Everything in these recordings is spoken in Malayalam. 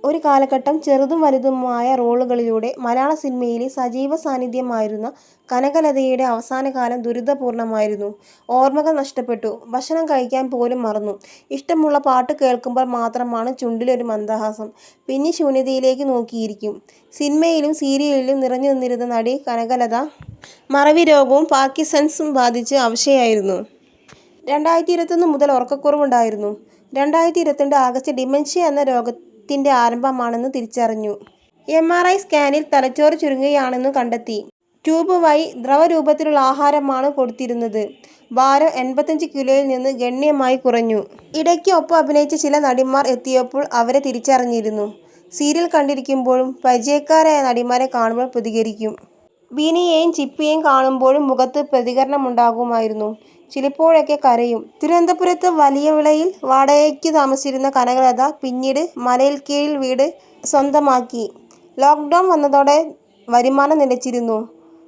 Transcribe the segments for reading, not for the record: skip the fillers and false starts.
ഒരു കാലഘട്ടം ചെറുതും വലുതുമായ റോളുകളിലൂടെ മലയാള സിനിമയിലെ സജീവ സാന്നിധ്യമായിരുന്ന കനകലതയുടെ അവസാനകാലം ദുരിതപൂർണമായിരുന്നു. ഓർമ്മകൾ നഷ്ടപ്പെട്ടു. ഭക്ഷണം കഴിക്കാൻ പോലും മറന്നു. ഇഷ്ടമുള്ള പാട്ട് കേൾക്കുമ്പോൾ മാത്രമാണ് ചുണ്ടിലൊരു മന്ദഹാസം. പിന്നെ ശൂന്യതയിലേക്ക് നോക്കിയിരിക്കും. സിനിമയിലും സീരിയലിലും നിറഞ്ഞു നിന്നിരുന്ന നടി കനകലത മറവി രോഗവും പാർക്കിൻസൺസും ബാധിച്ച് അവശയായിരുന്നു. 2021 മുതൽ ഉറക്കക്കുറവുണ്ടായിരുന്നു. 2022 ആഗസ്റ്റിൽ ഡിമെൻഷ്യ എന്ന രോഗത്തിന്റെ ആരംഭമാണെന്ന് തിരിച്ചറിഞ്ഞു. MRI സ്കാനിൽ തലച്ചോറ് ചുരുങ്ങുകയാണെന്നു കണ്ടെത്തി. ട്യൂബ് വഴി ദ്രവരൂപത്തിലുള്ള ആഹാരമാണ് കൊടുത്തിരുന്നത്. ഭാരം 85 കിലോയിൽ നിന്ന് ഗണ്യമായി കുറഞ്ഞു. ഇടയ്ക്ക് ഒപ്പം അഭിനയിച്ച ചില നടിമാർ എത്തിയപ്പോൾ അവരെ തിരിച്ചറിഞ്ഞിരുന്നു. സീരിയൽ കണ്ടിരിക്കുമ്പോഴും പരിചയക്കാരായ നടിമാരെ കാണുമ്പോൾ പ്രതികരിക്കും. ബിനിയെയും ചിപ്പിയെയും കാണുമ്പോഴും മുഖത്ത് പ്രതികരണമുണ്ടാകുമായിരുന്നു. ചിലപ്പോഴൊക്കെ കരയും. തിരുവനന്തപുരത്ത് വലിയവിളയിൽ വാടകയ്ക്ക് താമസിച്ചിരുന്ന കനകലത പിന്നീട് മലയിൽക്കീഴിൽ വീട് സ്വന്തമാക്കി. ലോക്ക്ഡൗൺ വന്നതോടെ വരുമാനം നിലച്ചിരുന്നു.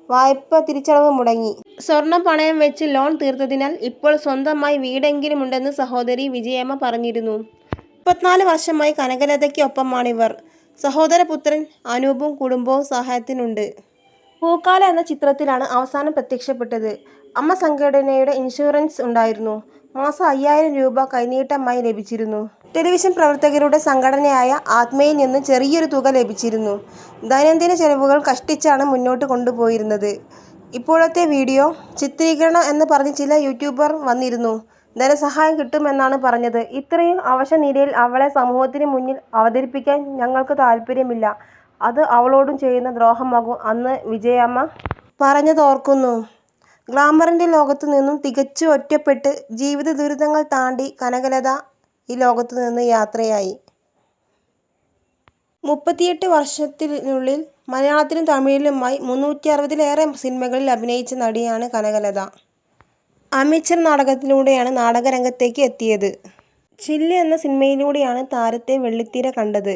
വായ്പ തിരിച്ചടവ് മുടങ്ങി. സ്വർണം പണയം വെച്ച് ലോൺ തീർത്തതിനാൽ ഇപ്പോൾ സ്വന്തമായി വീടെങ്കിലുമുണ്ടെന്ന് സഹോദരി വിജയമ്മ പറഞ്ഞിരുന്നു. 34 വർഷമായി കനകലതയ്ക്ക് ഒപ്പമാണിവർ. സഹോദരപുത്രൻ അനൂപും കുടുംബവും സഹായത്തിനുണ്ട്. പൂക്കാലം എന്ന ചിത്രത്തിലാണ് അവസാനം പ്രത്യക്ഷപ്പെട്ടത്. അമ്മ സംഘടനയുടെ ഇൻഷുറൻസ് ഉണ്ടായിരുന്നു. മാസം 5000 രൂപ കൈനീട്ടമായി ലഭിച്ചിരുന്നു. ടെലിവിഷൻ പ്രവർത്തകരുടെ സംഘടനയായ ആത്മയിൽ നിന്ന് ചെറിയൊരു തുക ലഭിച്ചിരുന്നു. ദൈനംദിന ചെലവുകൾ കഷ്ടിച്ചാണ് മുന്നോട്ട് കൊണ്ടുപോയിരുന്നത്. ഇപ്പോഴത്തെ വീഡിയോ ചിത്രീകരണം എന്ന് പറഞ്ഞ് ചില യൂട്യൂബർ വന്നിരുന്നു. ധനസഹായം കിട്ടുമെന്നാണ് പറഞ്ഞത്. ഇത്രയും അവശനിലയിൽ അവളെ സമൂഹത്തിന് മുന്നിൽ അവതരിപ്പിക്കാൻ ഞങ്ങൾക്ക് താൽപര്യമില്ല. അത് അവളോടും ചെയ്യുന്ന ദ്രോഹമാകും അന്ന് വിജയമ്മ പറഞ്ഞതോർക്കുന്നു. ഗ്ലാമറിന്റെ ലോകത്തു നിന്നും തികച്ചും ഒറ്റപ്പെട്ട് ജീവിത ദുരിതങ്ങൾ താണ്ടി കനകലത ഈ ലോകത്തു നിന്ന് യാത്രയായി. 38 വർഷത്തിനുള്ളിൽ മലയാളത്തിലും തമിഴിലുമായി 360-ലേറെ സിനിമകളിൽ അഭിനയിച്ച നടിയാണ് കനകലത. അമേച്ചർ നാടകത്തിലൂടെയാണ് നാടകരംഗത്തേക്ക് എത്തിയത്. ചില്ല് എന്ന സിനിമയിലൂടെയാണ് താരത്തെ വെള്ളിത്തിര കണ്ടത്.